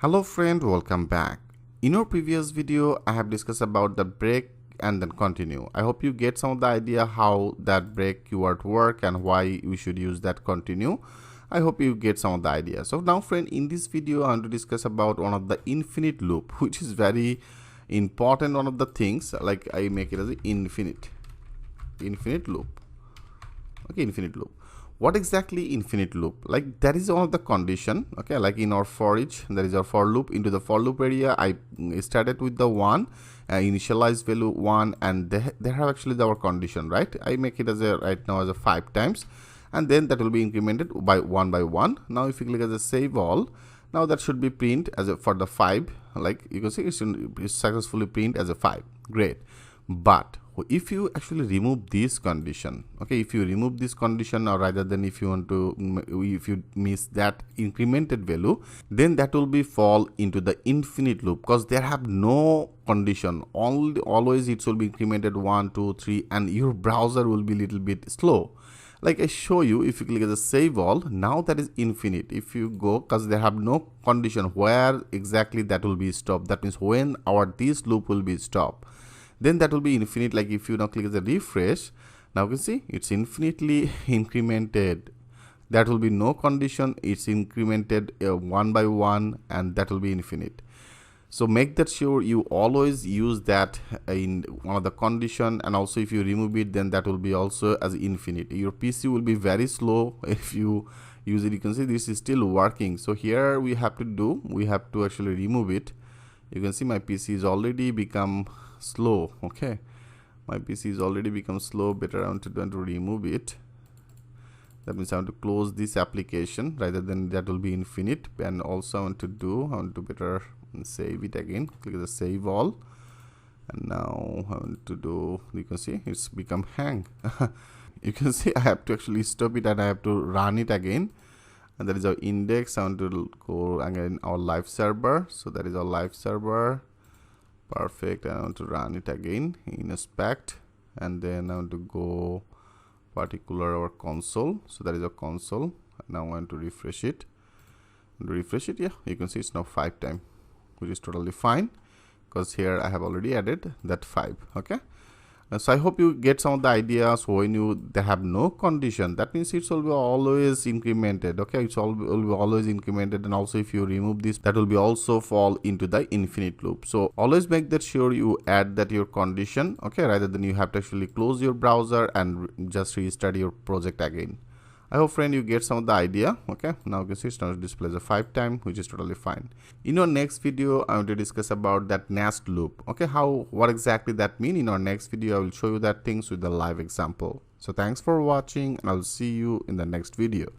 Hello friend, welcome back. In our previous video, I have discussed about the break and then continue. I hope you get some of the idea how that break keyword work and why we should use that continue. I hope you get some of the idea. So now friend, in this video, I want to discuss about one of the infinite loop, which is very important. One of the things, like I make it as an infinite loop. Okay, infinite loop. What exactly infinite loop? Like that is one of the condition. Okay, like in our for each, that is our for loop. Into the for loop area, I started with the 1, initialize value 1, and they have actually our condition, right? I make it as a right now as a 5 times, and then that will be incremented by 1 by 1. Now if you click as a save all, now that should be print as a for the 5. Like you can see it's successfully print as a 5. Great. But if you actually remove this condition, okay, if you remove this condition, or rather than if you want to, if you miss that incremented value, then that will be fall into the infinite loop, because there have no condition. Always it will be incremented 1 2 3, and your browser will be little bit slow. Like I show you, if you click as a save all, now that is infinite. If you go, because they have no condition where exactly that will be stopped, that means when our this loop will be stopped, then that will be infinite. Like if you now click as a refresh, now you can see it's infinitely incremented. That will be no condition, it's incremented 1 by 1, and that will be infinite. So make that sure you always use that in one of the condition, and also if you remove it, then that will be also as infinite. Your PC will be very slow if you use it. You can see this is still working. So here we have to actually remove it. You can see my PC is already become slow. Okay, my PC is already become slow. Better I want to remove it. That means I want to close this application, rather than that will be infinite. And also I want to better save it again. Click the save all, and now I want to do, you can see it's become hang. You can see I have to actually stop it and I have to run it again. And that is our index. I want to go again our live server. So that is our live server. Perfect. I want to run it again, inspect, and then I want to go particular our console. So that is a console. Now I want to refresh it. Yeah, you can see it's now 5 times, which is totally fine, because here I have already added that 5. Okay, so I hope you get some of the ideas. When they have no condition, that means it will be always incremented. Okay, it's will be always incremented, and also if you remove this, that will be also fall into the infinite loop. So always make that sure you add that your condition, okay, rather than you have to actually close your browser and just restart your project again. I hope friend you get some of the idea. Okay, now you can see it's now displays a 5 times, which is totally fine. In our next video, I want to discuss about that nest loop. Okay, what exactly that mean. In our next video, I will show you that things with the live example. So thanks for watching, and I'll see you in the next video.